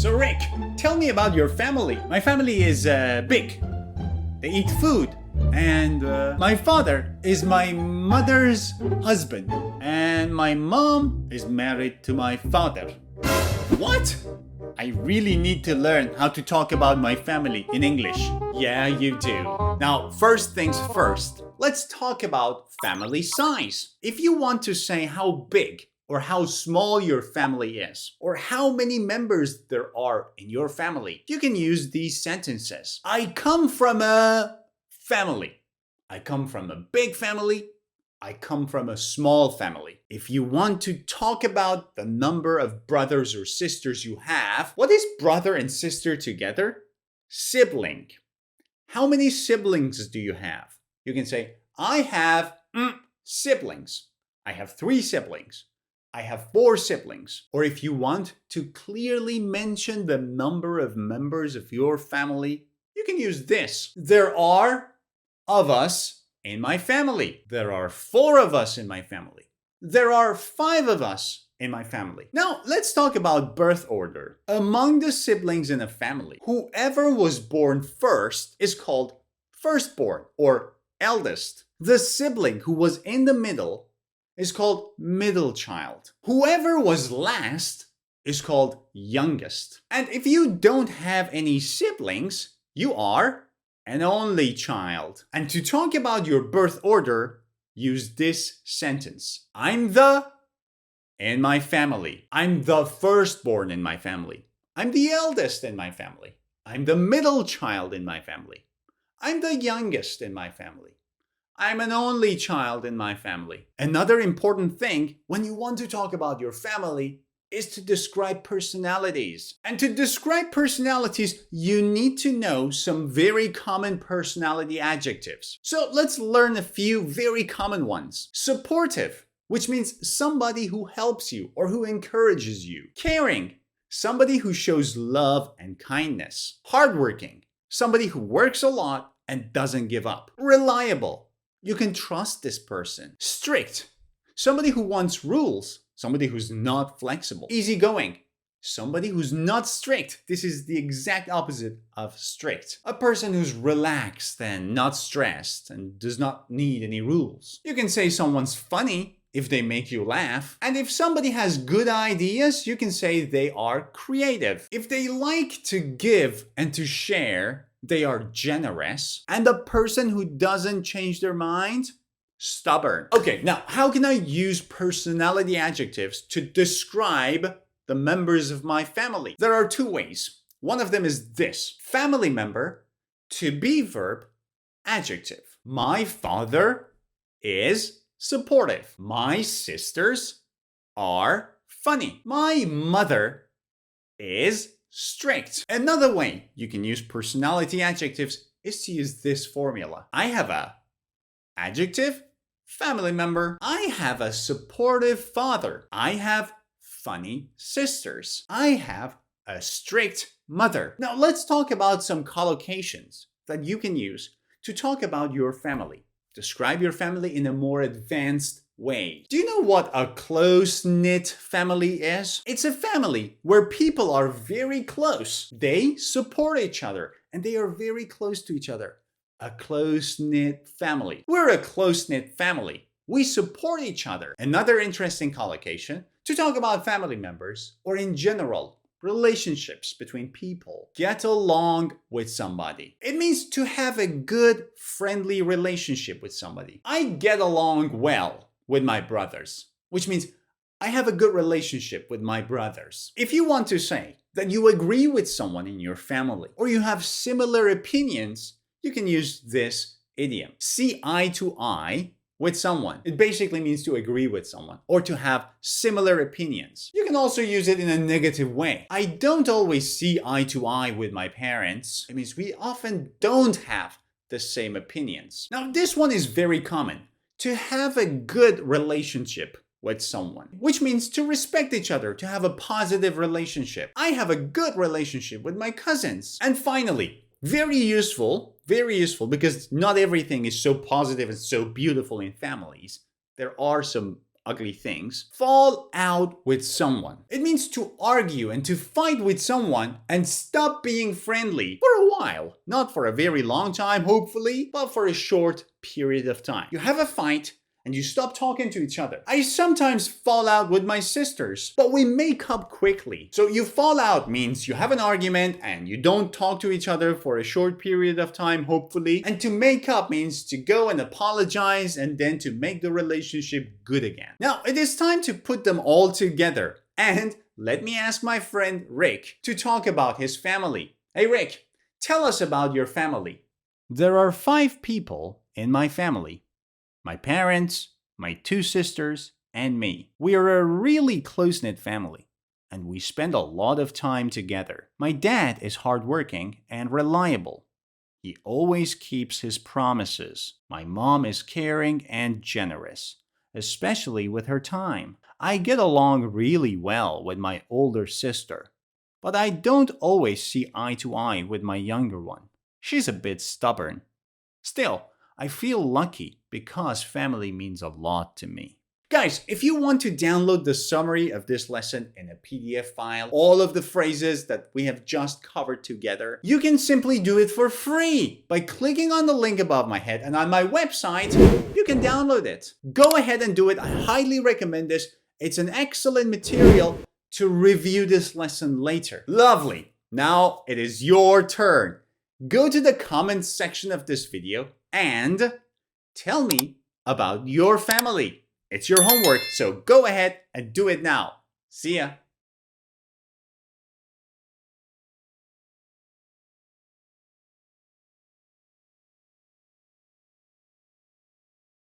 So Rick, tell me about your family. My family is big. They eat food. And my father is my mother's husband. And my mom is married to my father. What? I really need to learn how to talk about my family in English. Yeah, you do. Now, first things first, let's talk about family size. If you want to say how big or how small your family is, or how many members there are in your family, you can use these sentences. I come from a family. I come from a big family. I come from a small family. If you want to talk about the number of brothers or sisters you have, what is brother and sister together? Sibling. How many siblings do you have? You can say, I have siblings. I have 3 siblings. I have 4 siblings. Or if you want to clearly mention the number of members of your family, you can use this. There are of us in my family. There are 4 of us in my family. There are 5 of us in my family. Now, let's talk about birth order. Among the siblings in a family, whoever was born first is called firstborn or eldest. The sibling who was in the middle is called middle child. Whoever was last is called youngest. And if you don't have any siblings, you are an only child. And to talk about your birth order, use this sentence. I'm the in my family. I'm the firstborn in my family. I'm the eldest in my family. I'm the middle child in my family. I'm the youngest in my family. I'm an only child in my family. Another important thing when you want to talk about your family is to describe personalities. And to describe personalities, you need to know some very common personality adjectives. So let's learn a few very common ones. Supportive, which means somebody who helps you or who encourages you. Caring, somebody who shows love and kindness. Hardworking, somebody who works a lot and doesn't give up. Reliable, you can trust this person. Strict, somebody who wants rules, somebody who's not flexible. Easygoing, somebody who's not strict. This is the exact opposite of strict. A person who's relaxed and not stressed and does not need any rules. You can say someone's funny if they make you laugh. And if somebody has good ideas, you can say they are creative. If they like to give and to share, they are generous. And the person who doesn't change their mind, stubborn. Okay, now how can I use personality adjectives to describe the members of my family? There are 2 ways. One of them is this. Family member, to be verb, adjective. My father is supportive. My sisters are funny. My mother is strict. Another way you can use personality adjectives is to use this formula. I have a adjective, family member. I have a supportive father. I have funny sisters. I have a strict mother. Now let's talk about some collocations that you can use to talk about your family. Describe your family in a more advanced way. Do you know what a close-knit family is? It's a family where people are very close. They support each other and they are very close to each other. A close-knit family. We're a close-knit family. We support each other. Another interesting collocation to talk about family members or in general relationships between people. Get along with somebody. It means to have a good, friendly relationship with somebody. I get along well with my brothers, which means I have a good relationship with my brothers. If you want to say that you agree with someone in your family or you have similar opinions, you can use this idiom. See eye to eye with someone. It basically means to agree with someone or to have similar opinions. You can also use it in a negative way. I don't always see eye to eye with my parents. It means we often don't have the same opinions. Now, this one is very common. To have a good relationship with someone, which means to respect each other, to have a positive relationship. I have a good relationship with my cousins. And finally, very useful because not everything is so positive and so beautiful in families. There are some ugly things, fall out with someone. It means to argue and to fight with someone and stop being friendly for a while. Not for a very long time, hopefully, but for a short period of time. You have a fight and you stop talking to each other. I sometimes fall out with my sisters, but we make up quickly. So you fall out means you have an argument and you don't talk to each other for a short period of time, hopefully. And to make up means to go and apologize and then to make the relationship good again. Now, it is time to put them all together. And let me ask my friend Rick to talk about his family. Hey Rick, tell us about your family. There are 5 people in my family. My parents, my 2 sisters, and me. We are a really close-knit family, and we spend a lot of time together. My dad is hardworking and reliable. He always keeps his promises. My mom is caring and generous, especially with her time. I get along really well with my older sister, but I don't always see eye to eye with my younger one. She's a bit stubborn. Still, I feel lucky because family means a lot to me. Guys, if you want to download the summary of this lesson in a PDF file, all of the phrases that we have just covered together, you can simply do it for free by clicking on the link above my head, and on my website, you can download it. Go ahead and do it. I highly recommend this. It's an excellent material to review this lesson later. Lovely. Now it is your turn. Go to the comments section of this video and tell me about your family. It's your homework, so go ahead and do it now. See ya.